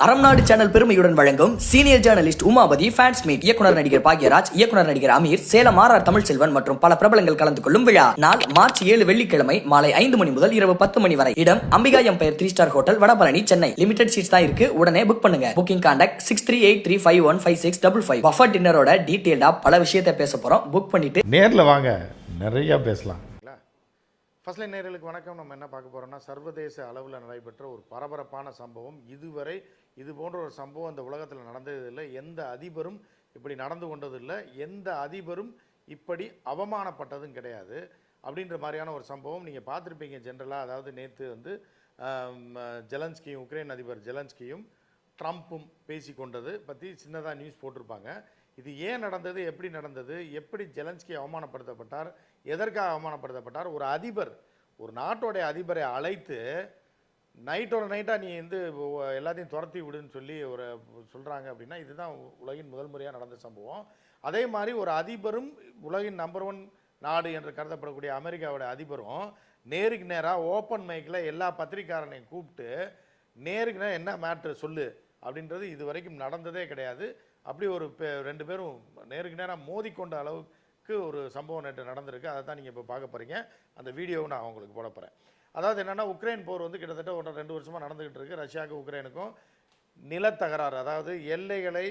அறம்நாடு channel பெருமையுடன் வழங்கும் senior journalist Umapathi fans meet. இயக்குனர் நடிகர் பாக்யராஜ், இயக்குனர் நடிகர் அமீர், சேலம் ஆர் தமிழ்செல்வன் மற்றும் பல பிரபலங்கள் கலந்து கொள்ளும் விழா. நாள் மார்ச் 7 வெள்ளிக்கிழமை மாலை 5 மணி முதல் இரவு 10 மணி வரை. இடம் Ambika Empire 3 star hotel, Vadapalani, Chennai. Limited seeds தான் இருக்கு, உடனே புக் பண்ணுங்க. Booking contact 6383515655. பஃபர் டின்னரோட டீடைல்டா பல விஷயத்தை பேச போறோம். புக் பண்ணிட்டு நேர்ல வாங்க, நிறைய பேசலாம். ஃபர்ஸ்ட் லைன் நேயர்களுக்கு வணக்கம். நம்ம என்ன பார்க்க போகிறோம்னா, சர்வதேச அளவில் நடைபெற்ற ஒரு பரபரப்பான சம்பவம். இதுவரை இது போன்ற ஒரு சம்பவம் இந்த உலகத்தில் நடந்ததில்லை. எந்த அதிபரும் இப்படி நடந்து கொண்டதில்லை. எந்த அதிபரும் இப்படி அவமானப்பட்டதும் கிடையாது. அப்படின்ற மாதிரியான ஒரு சம்பவம் நீங்கள் பார்த்துருப்பீங்க ஜென்ரலாக. அதாவது நேற்று வந்து ஜெலன்ஸ்கியும், உக்ரைன் அதிபர் ஜெலன்ஸ்கியும் ட்ரம்ப்பும் பேசி கொண்டது பற்றி சின்னதாக நியூஸ் போட்டிருப்பாங்க. இது ஏன் நடந்தது, எப்படி நடந்தது, எப்படி ஜெலன்ஸ்கி அவமானப்படுத்தப்பட்டார், எதற்காக அவமானப்படுத்தப்பட்டார், ஒரு அதிபர், ஒரு நாட்டோடைய அதிபரை அழைத்து நைட்டோட நைட்டாக நீ வந்து எல்லாத்தையும் துரத்தி விடுன்னு சொல்லி ஒரு சொல்கிறாங்க அப்படின்னா, இதுதான் உலகின் முதல் முறையாக நடந்த சம்பவம். அதே மாதிரி ஒரு அதிபரும், உலகின் நம்பர் 1 நாடு என்று கருதப்படக்கூடிய அமெரிக்காவோட அதிபரும் நேருக்கு நேராக ஓப்பன் மைக்கில் எல்லா பத்திரிக்காரனையும் கூப்பிட்டு நேருக்கு நேரம் என்ன மேட்ரு சொல்லு அப்படின்றது இது வரைக்கும் நடந்ததே கிடையாது. அப்படி ஒரு ரெண்டு பேரும் நேருக்கு நேராக மோதிக்கொண்ட அளவுக்கு ஒரு சம்பவம் நேற்று நடந்திருக்கு. அதை தான் நீங்கள் இப்போ பார்க்க போகிறீங்க. அந்த வீடியோவை நான் உங்களுக்கு போட போகிறேன். அதாவது என்னென்னா, உக்ரைன் போர் வந்து கிட்டத்தட்ட 1-2 வருஷமாக நடந்துக்கிட்டு இருக்குது. ரஷ்யாவுக்கும் உக்ரைனுக்கும் நிலத்தகராறு, அதாவது எல்லைகளை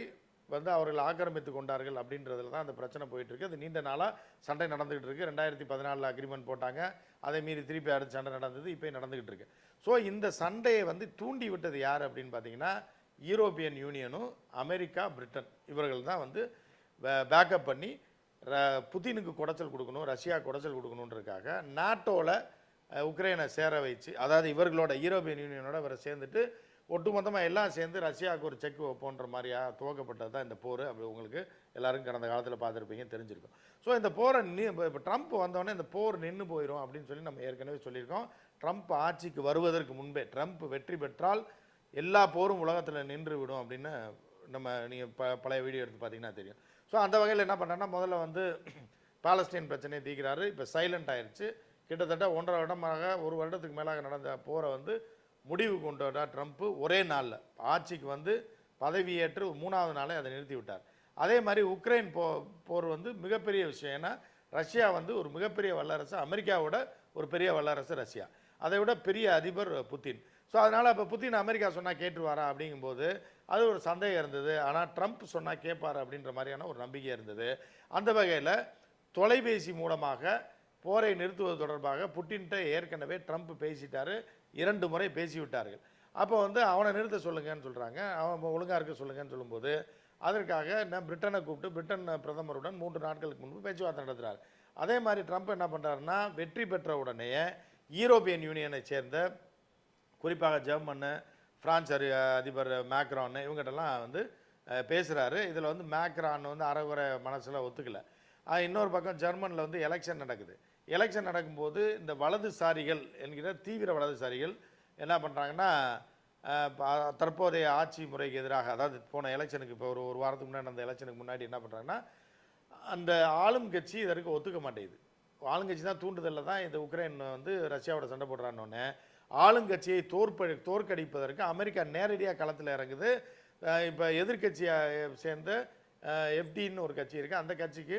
வந்து அவர்கள் ஆக்கிரமித்து கொண்டார்கள் அப்படின்றதுல தான் அந்த பிரச்சனை போயிட்டுருக்கு. அது நீண்ட நாளாக சண்டை நடந்துகிட்டு இருக்குது. 2014 அக்ரிமெண்ட் போட்டாங்க, அதை மீறி திருப்பி அடுத்த சண்டை நடந்தது, இப்போ நடந்துக்கிட்டு இருக்கு. ஸோ இந்த சண்டையை வந்து தூண்டி விட்டது யார் அப்படின்னு பார்த்தீங்கன்னா, யூரோப்பியன் யூனியனும் அமெரிக்கா, பிரிட்டன், இவர்கள் தான் வந்து பேக்கப் பண்ணி புதினுக்கு குடைச்சல் கொடுக்கணும், ரஷ்யா குடைச்சல் கொடுக்கணுன்றதுக்காக நாட்டோவில் உக்ரைனை சேர வச்சு, அதாவது இவர்களோட யூரோப்பியன் யூனியனோட இவரை சேர்ந்துட்டு ஒட்டுமொத்தமாக எல்லாம் சேர்ந்து ரஷ்யாவுக்கு ஒரு செக் வைப்போன்ற மாதிரியா துவக்கப்பட்டது தான் இந்த போர். அப்படி உங்களுக்கு எல்லாருக்கும் கடந்த காலத்தில் பார்த்துருப்பீங்க, தெரிஞ்சிருக்கும். ஸோ இந்த போரை இப்போ ட்ரம்ப் வந்தோடனே இந்த போர் நின்று போயிடும் அப்படின்னு சொல்லி நம்ம ஏற்கனவே சொல்லியிருக்கோம். ட்ரம்ப் ஆட்சிக்கு வருவதற்கு முன்பே, ட்ரம்ப் வெற்றி பெற்றால் எல்லா போரும் உலகத்தில் நின்று விடும் அப்படின்னு நம்ம நீங்கள் பழைய வீடியோ எடுத்து பார்த்தீங்கன்னா தெரியும். ஸோ அந்த வகையில் என்ன பண்ணுறாங்கன்னா, முதல்ல வந்து பாலஸ்தீன் பிரச்சனையை தீர்க்கிறாரு. இப்போ சைலண்ட் ஆயிடுச்சு. கிட்டத்தட்ட 1.5 வருடமாக, 1 வருடத்துக்கு மேலாக நடந்த போரை வந்து முடிவு கொண்டு வந்தார் ட்ரம்ப்பு. ஒரே நாளில் ஆட்சிக்கு வந்து பதவியேற்று 3வது நாளே அதை நிறுத்தி விட்டார். அதே மாதிரி உக்ரைன் போர் வந்து மிகப்பெரிய விஷயம். ஏன்னா ரஷ்யா வந்து ஒரு மிகப்பெரிய வல்லரசு, அமெரிக்காவோட ஒரு பெரிய வல்லரசு ரஷ்யா, அதை விட பெரிய அதிபர் புதின். ஸோ அதனால் இப்போ புதின் அமெரிக்கா சொன்னால் கேட்டுருவாரா அப்படிங்கும்போது அது ஒரு சந்தேகம் இருந்தது. ஆனால் ட்ரம்ப் சொன்னால் கேட்பார் அப்படின்ற மாதிரியான ஒரு நம்பிக்கை இருந்தது. அந்த வகையில் தொலைபேசி மூலமாக போரை நிறுத்துவது தொடர்பாக புட்டின்கிட்ட ஏற்கனவே ட்ரம்ப் பேசிட்டார். 2 முறை பேசிவிட்டார்கள். அப்போ வந்து அவனை நிறுத்த சொல்லுங்கன்னு சொல்கிறாங்க, அவன் ஒழுங்காக இருக்க சொல்லுங்கன்னு சொல்லும்போது அதற்காக என்ன பிரிட்டனை கூப்பிட்டு பிரிட்டன் பிரதமருடன் 3 நாட்களுக்கு முன்பு பேச்சுவார்த்தை நடத்துகிறார். அதே மாதிரி ட்ரம்ப் என்ன பண்ணுறாருன்னா, வெற்றி பெற்ற உடனே யூரோப்பியன் யூனியனை சேர்ந்த, குறிப்பாக ஜெர்மனு, பிரான்ஸ் அதிபர் மேக்ரான், இவங்ககிட்டலாம் வந்து பேசுகிறாரு. இதில் வந்து மேக்ரான் வந்து அறகுறை மனசில் ஒத்துக்கலை. இன்னொரு பக்கம் ஜெர்மனில் வந்து எலெக்ஷன் நடக்குது. எலெக்ஷன் நடக்கும்போது இந்த வலதுசாரிகள் என்கிற தீவிர வலதுசாரிகள் என்ன பண்ணுறாங்கன்னா, தற்போதைய ஆட்சி முறைக்கு எதிராக, அதாவது போன எலெக்ஷனுக்கு இப்போ ஒரு வாரத்துக்கு முன்னாடி அந்த எலெக்ஷனுக்கு முன்னாடி என்ன பண்ணுறாங்கன்னா, அந்த ஆளும் கட்சி இதற்கு ஒத்துக்க மாட்டேங்குது. ஆளுங்கட்சி தான் தூண்டுதலில் தான் இந்த உக்ரைன் வந்து ரஷ்யாவோட சண்டை போடுறான்னொன்னே ஆளுங்கட்சியை தோற்கடிப்பதற்கு அமெரிக்கா நேரடியாக களத்தில் இறங்குது. இப்போ எதிர்கட்சியை சேர்ந்த எஃப்டின்னு ஒரு கட்சி இருக்குது. அந்த கட்சிக்கு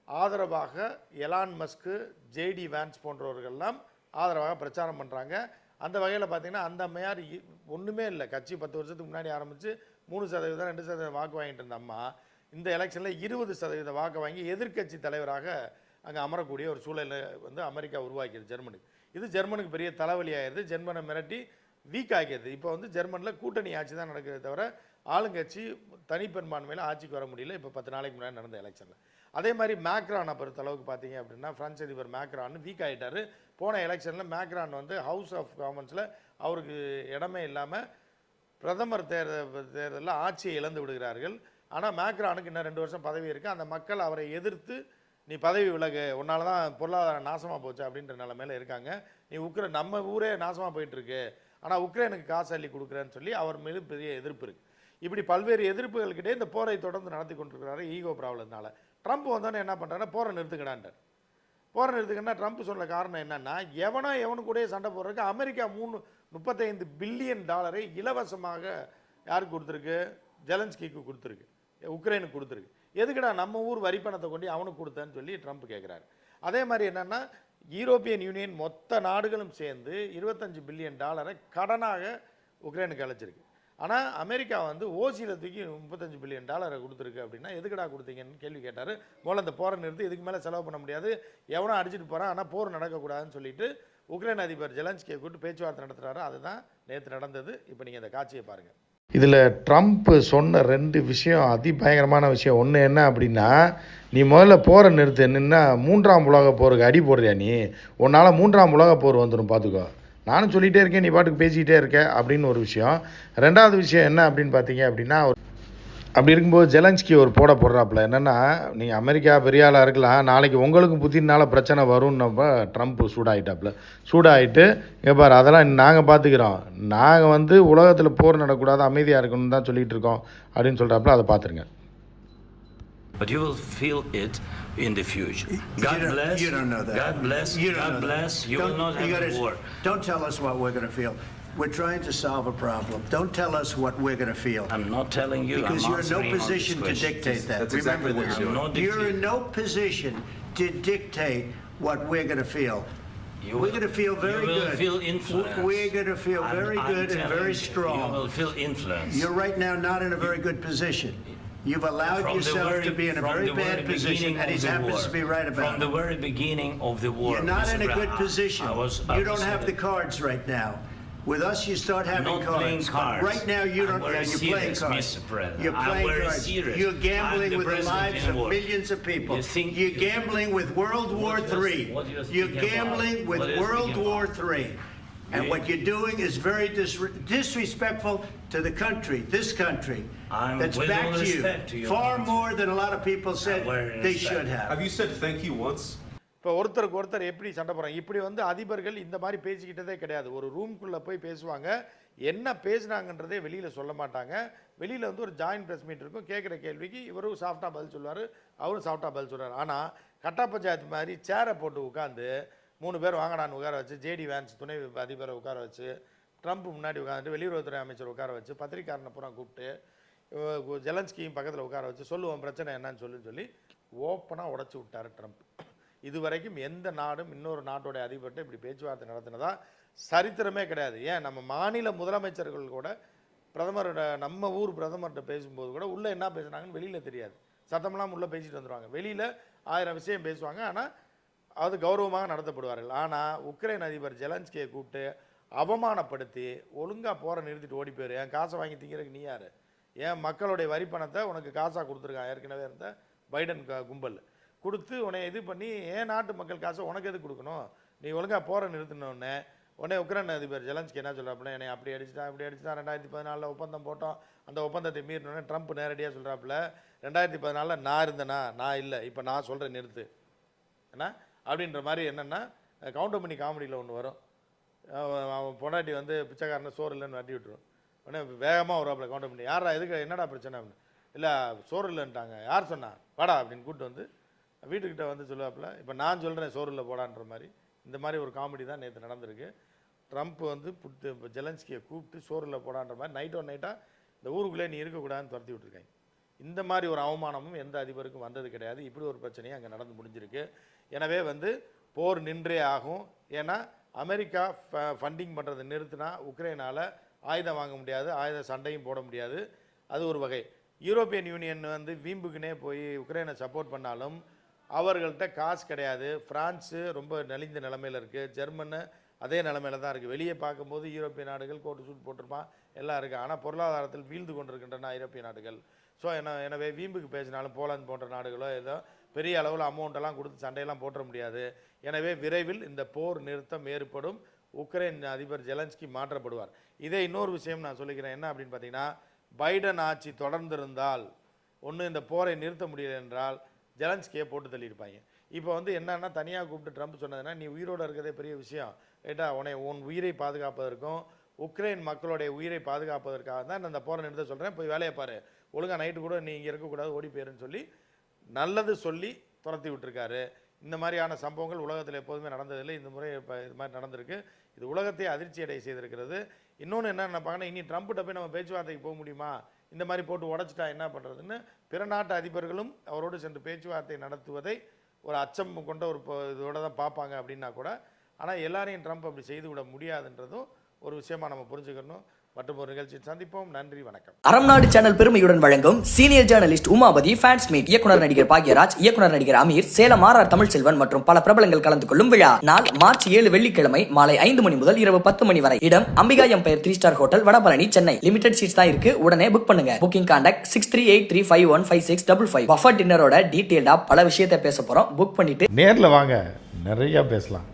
ஆதரவாக எலான் மஸ்கு, ஜேடி வேன்ஸ் போன்றவர்கள்லாம் ஆதரவாக பிரச்சாரம் பண்ணுறாங்க. அந்த வகையில் பார்த்திங்கன்னா, அந்த அம்மையார் ஒன்றுமே இல்லை, கட்சி 10 வருஷத்துக்கு முன்னாடி ஆரம்பித்து 3%, 2% வாக்கு வாங்கிட்டு இருந்த அம்மா இந்த எலெக்ஷனில் 20% வாக்கு வாங்கி எதிர்கட்சி தலைவராக அங்கே அமரக்கூடிய ஒரு சூழலை வந்து அமெரிக்கா உருவாக்கியது ஜெர்மனுக்கு. இது ஜெர்மனுக்கு பெரிய தலைவலியாகிடுது. ஜெர்மனை மிரட்டி வீக் ஆகியது. இப்போ வந்து ஜெர்மனில் கூட்டணி ஆட்சி தான் நடக்கிறத தவிர ஆளுங்கட்சி தனிப்பெரும்பான்மையில் ஆட்சிக்கு வர முடியல. இப்போ 10 நாளைக்கு முன்னாடி நடந்த எலெக்ஷனில் அதே மாதிரி மேக்ரானை பொறுத்தளவுக்கு பார்த்தீங்க அப்படின்னா, பிரான்ஸ் அதிபர் மேக்ரான் வீக் ஆகிட்டார். போன எலெக்ஷனில் மேக்ரான் வந்து ஹவுஸ் ஆஃப் காமன்ஸில் அவருக்கு இடமே இல்லாமல் பிரதமர் தேர்தலில் ஆட்சியை இழந்து விடுகிறார்கள். ஆனால் மேக்ரானுக்கு இன்னும் 2 வருஷம் பதவி இருக்குது. அந்த மக்கள் அவரை எதிர்த்து, நீ பதவி விலகு, உன்னால தான் பொருளாதாரம் நாசமாக போச்சு அப்படின்ற நிலைமையில் இருக்காங்க, நீ நம்ம ஊரே நாசமாக போயிட்டுருக்கு, ஆனால் உக்ரைனுக்கு காசு அள்ளி கொடுக்குறேன்னு சொல்லி அவர் மீது பெரிய எதிர்ப்பு இருக்குது. இப்படி பல்வேறு எதிர்ப்புகள்கிட்டே இந்த போரை தொடர்ந்து நடத்தி கொண்டிருக்கிறாரு. ஈகோ ப்ராப்ளத்தினால ட்ரம்ப் வந்தோன்னே என்ன பண்ணுறாருன்னா, போரை நிறுத்துக்கடான்ட்டார். போரை நிறுத்துக்கன்னா ட்ரம்ப் சொல்ல காரணம் என்னென்னா, எவனு கூட சண்டை போடுறதுக்கு அமெரிக்கா $35 பில்லியன் இலவசமாக யாருக்கு கொடுத்துருக்கு? ஜெலன்ஸ்கிக்கு கொடுத்துருக்கு, உக்ரைனுக்கு கொடுத்துருக்கு. எதுக்குடா நம்ம ஊர் வரி பணத்தை கொண்டு அவனுக்கு கொடுத்தேன்னு சொல்லி ட்ரம்ப் கேட்குறாரு. அதே மாதிரி என்னென்னா யூரோப்பியன் யூனியன் மொத்த நாடுகளும் சேர்ந்து $25 பில்லியன் கடனாக உக்ரைனுக்கு அழைச்சிருக்கு. ஆனால் அமெரிக்கா வந்து ஓசியில் தூக்கி $35 பில்லியன் கொடுத்துருக்கு. அப்படின்னா எதுக்குடா கொடுத்தீங்கன்னு கேள்வி கேட்டார். முதல்ல அந்த போரை நிறுத்தி இதுக்கு மேலே செலவு பண்ண முடியாது, எவனோ அடிச்சுட்டு போகிறான், ஆனால் போர் நடக்கக்கூடாதுன்னு சொல்லிட்டு உக்ரைன் அதிபர் ஜெலன்ஸ்கியை கூப்பிட்டு பேச்சுவார்த்தை நடத்துகிறாரு. அதுதான் நேற்று நடந்தது. இப்போ நீங்கள் இந்த காட்சியை பாருங்கள். இதில் ட்ரம்ப் சொன்ன 2 விஷயம் அதிபயங்கரமான விஷயம். ஒன்று என்ன அப்படின்னா, நீ முதல்ல போரை நிறுத்து, என்னன்னா 3ஆம் உலக போருக்கு அடி போடுறியா நீ, உன்னால் 3ஆம் உலக போர் வந்துடும் பார்த்துக்கோ, நானும் சொல்லிகிட்டே இருக்கேன் நீ பாட்டுக்கு பேசிக்கிட்டே இருக்க அப்படின்னு ஒரு விஷயம். 2வது விஷயம் என்ன அப்படின்னு பார்த்தீங்க அப்படின்னா, அப்படி இருக்கும்போது ஜெலன்ஸ்கி ஒரு போடுறாப்புல என்னென்னா, நீங்கள் அமெரிக்கா பெரிய ஆளாக இருக்கலாம், நாளைக்கு உங்களுக்கு புத்தினால பிரச்சனை வரும்னப்ப ட்ரம்ப் சூடாகிட்டு இங்கே பாரு அதெல்லாம் நாங்கள் பார்த்துக்கிறோம், நாங்கள் வந்து உலகத்தில் போர் நடக்கூடாது அமைதியாக இருக்கணும்னு தான் சொல்லிகிட்டு இருக்கோம் அப்படின்னு சொல்கிறாப்புல. அதை பார்த்துருங்க. But you will feel it in the future. God bless. You don't know that. God bless. You don't God know bless. that. You will not have a war. Don't tell us what we're going to feel. We're trying to solve a problem. Don't tell us what we're going to feel. I'm not telling you. Because I'm you're in no position to dictate that. That's Remember exactly this. what You're in no position to dictate what we're going to feel. We're going to feel very good. You will good. feel influence. We're going to feel very good and very strong. You will feel influence. You're right now not in a very good position. You've allowed yourself to be in a very bad position, and he happens to be right about it. From the very beginning of the war. You're not in a good position. You don't have the cards right now. With us, you start having cards. Not playing cards. Right now, you don't. You're playing cards. You're playing cards. You're gambling with the lives of millions of people. You're gambling with World War III. You're gambling with World War III. And what you're doing is very disrespectful to the country, this country, that's backed you far more than a lot of people said they should have. Have you said thank you once? இப்போ ஒருத்தர் எப்படி சண்டை போகிறாங்க, இப்படி வந்து அதிபர்கள் இந்த மாதிரி பேசிக்கிட்டதே கிடையாது. ஒரு ரூம்குள்ளே போய் பேசுவாங்க, என்ன பேசுனாங்கன்றதே வெளியில் சொல்ல மாட்டாங்க. வெளியில் வந்து ஒரு ஜாயின்ட் ப்ரெஸ் மீட் இருக்கும், கேட்குற கேள்விக்கு இவரும் சாஃப்டாக பதில் சொல்லுவார், அவரும் சாஃப்டாக பதில் சொல்லுவார். ஆனால் கட்டா பஞ்சாயத்து மாதிரி சேரை போட்டு உட்காந்து 3 பேர் வாங்கடான்னு உட்கார வச்சு, ஜேடி வேன்ஸ் துணை அதிபரை உட்கார வச்சு, ட்ரம்ப் முன்னாடி உட்காந்துட்டு வெளியுறவுத்துறை அமைச்சர் உட்கார வச்சு, பத்திரிக்காரனை பூரா கூப்பிட்டு ஜெலன்ஸ்கியும் பக்கத்தில் உட்கார வச்சு சொல்லுவோம் பிரச்சனை என்னன்னு சொல்லி ஓப்பனாக உடச்சி விட்டார் ட்ரம்ப். இதுவரைக்கும் எந்த நாடும் இன்னொரு நாட்டோடைய அதிபர்கிட்ட இப்படி பேச்சுவார்த்தை நடத்தினதா சரித்திரமே கிடையாது. ஏன் நம்ம மாநில முதலமைச்சர்கள் கூட பிரதமரோட நம்ம ஊர் பிரதமர்கிட்ட பேசும்போது கூட உள்ளே என்ன பேசுனாங்கன்னு வெளியில் தெரியாது, சத்தமெல்லாம் உள்ளே பேசிட்டு வந்துடுவாங்க, வெளியில் 1000 விஷயம் பேசுவாங்க, ஆனால் அது கௌரவமாக நடத்தப்படுவார்கள். ஆனால் உக்ரைன் அதிபர் ஜெலன்ஸ்கியை கூப்பிட்டு அவமானப்படுத்தி ஒழுங்காக போகிற நிறுத்திட்டு ஓடி போயிரு, என் காசை வாங்கி திங்கிறதுக்கு நீ யார், என் மக்களுடைய வரி பணத்தை உனக்கு காசாக கொடுத்துருக்கான் ஏற்கனவே இருந்த பைடன் கும்பல் கொடுத்து உன்னை இது பண்ணி ஏன் நாட்டு மக்கள் காசை உனக்கு எது கொடுக்கணும், நீ ஒழுங்காக போகிற நிறுத்தினோடனே உடனே உக்ரைன் அதிபர் ஜெலன்ஸ்கி என்ன சொல்கிறாப்புல, என்னை அப்படி அடிச்சுட்டான் 2014 ஒப்பந்தம் போட்டோம், அந்த ஒப்பந்தத்தை மீறினோடனே ட்ரம்ப் நேரடியாக சொல்கிறாப்புல 2014 நான் இருந்தேனா, நான் இல்லை, இப்போ நான் சொல்கிறேன் நிறுத்து ஏன்னா அப்படின்ற மாதிரி. என்னென்னா கவுண்டர் பண்ணி காமெடியில் ஒன்று வரும், அவன் பொண்டாட்டி வந்து பிச்சைக்காரனை சோறு இல்லைன்னு வட்டி விட்டுரும், உடனே வேகமாக வருவாப்புல கவுண்டர் பண்ணி, யாரா எதுக்கு என்னடா பிரச்சனை அப்படின்னு, இல்லை சோறு இல்லைன்ட்டாங்க, யார் சொன்னா வாடா அப்படின்னு கூப்பிட்டு வந்து வீட்டுக்கிட்ட வந்து சொல்லுவாப்புல, இப்போ நான் சொல்கிறேன் சோறு இல்லை போடான்ற மாதிரி. இந்த மாதிரி ஒரு காமெடி தான் நேற்று நடந்திருக்கு. ட்ரம்ப் வந்து ஜெலன்ஸ்கியை கூப்பிட்டு சோறு இல்லை போடான்ற மாதிரி நைட்டாக இந்த ஊருக்குள்ளே நீ இருக்கக்கூடாதுன்னு துரத்தி விட்டுருக்காங்க. இந்த மாதிரி ஒரு அவமானமும் எந்த அதிபருக்கும் வந்தது கிடையாது. இப்படி ஒரு பிரச்சனையும் அங்கே நடந்து முடிஞ்சிருக்கு. எனவே வந்து போர் நின்றே ஆகும். ஏன்னா அமெரிக்கா ஃபண்டிங் பண்ணுறதை நிறுத்தினா உக்ரைனால் ஆயுதம் வாங்க முடியாது, ஆயுத சண்டையும் போட முடியாது. அது ஒரு வகை. யூரோப்பியன் யூனியன் வந்து வீம்புக்குனே போய் உக்ரைனை சப்போர்ட் பண்ணாலும் அவர்கள்ட்ட காசு கிடையாது. ஃப்ரான்ஸு ரொம்ப நலிந்த நிலமையில் இருக்குது, ஜெர்மனு அதே நிலமையில தான் இருக்குது. வெளியே பார்க்கும்போது யூரோப்பிய நாடுகள் கோட்டு சூட் போட்டிருப்பான் எல்லாம் இருக்குது, ஆனால் பொருளாதாரத்தில் வீழ்ந்து கொண்டிருக்கின்றன ஐரோப்பிய நாடுகள். ஸோ எனவே வீம்புக்கு பேசினாலும் போலந்து போன்ற நாடுகளோ ஏதோ பெரிய அளவில் அமௌண்ட்டெல்லாம் கொடுத்து சண்டையெல்லாம் போட்ட முடியாது. எனவே விரைவில் இந்த போர் நிறுத்தம் ஏற்படும், உக்ரைன் அதிபர் ஜெலன்ஸ்கி மாற்றப்படுவார். இதே இன்னொரு விஷயம் நான் சொல்லிக்கிறேன், என்ன அப்படின்னு பார்த்தீங்கன்னா, பைடன் ஆட்சி தொடர்ந்திருந்தால் ஒன்று இந்த போரை நிறுத்த முடியல என்றால் ஜெலன்ஸ்கியை போட்டு தள்ளியிருப்பாங்க. இப்போ வந்து என்னன்னா தனியாக கூப்பிட்டு ட்ரம்ப் சொன்னதுன்னா, நீ உயிரோடு இருக்கிறதே பெரிய விஷயம், ஏட்டா உன் உயிரை பாதுகாப்பதற்கும் உக்ரைன் மக்களுடைய உயிரை பாதுகாப்பதற்காக தான் நான் இந்த போரை நிறுத்த சொல்கிறேன், போய் வேலையை பாரு, ஒழுங்காக நைட்டு கூட நீ இங்கே இருக்கக்கூடாது ஓடி போயிருன்னு சொல்லி நல்லது சொல்லி துரத்தி விட்டுருக்காரு. இந்த மாதிரியான சம்பவங்கள் உலகத்தில் எப்போதுமே நடந்ததில்லை, இந்த முறை இப்போ இது மாதிரி நடந்திருக்கு. இது உலகத்தை அதிர்ச்சி அடைய செய்திருக்கிறது. இன்னொன்று என்ன நினைப்பாங்கன்னா, இனி ட்ரம்ப்கிட்ட போய் நம்ம பேச்சுவார்த்தைக்கு போக முடியுமா, இந்த மாதிரி போட்டு உடச்சிட்டா என்ன பண்ணுறதுன்னு பிற நாட்டு அதிபர்களும் அவரோடு சென்று பேச்சுவார்த்தை நடத்துவதை ஒரு அச்சம் கொண்ட ஒரு இதோட தான் பார்ப்பாங்க அப்படின்னா கூட, ஆனால் எல்லாரையும் ட்ரம்ப் அப்படி செய்து விட முடியாதுன்றதும் ஒரு விஷயமா நம்ம புரிஞ்சுக்கணும். மற்றும் ஒரு நிகழ்ச்சியில் சந்திப்போம். நன்றி, வணக்கம். அறம் நாடு சேனல் பெருமையுடன் வழங்கும் senior journalist Umapathi fans meet. இயக்குனர் நடிகர் பாக்யராஜ், இயக்குனர் நடிகர் அமீர், சேலம் ஆர்ஆர் தமிழ்செல்வன் மற்றும் பல பிரபலங்கள் கலந்து கொள்ளும் விழா. நாள் மார்ச் 7 வெள்ளிக்கிழமை மாலை 5 மணி முதல் இரவு 10 மணி வரை. இடம் Ambika Empire 3-star hotel, Vadapalani, Chennai. Limited seeds தான் இருக்கு, உடனே புக் பண்ணுங்க. Booking contact 6383515655. பஃபர் டின்னரோட டீடைல்டா பல விஷயத்தை பேச போறோம். புக் பண்ணிட்டு நேர்ல வாங்க, நிறைய பேசலாம்.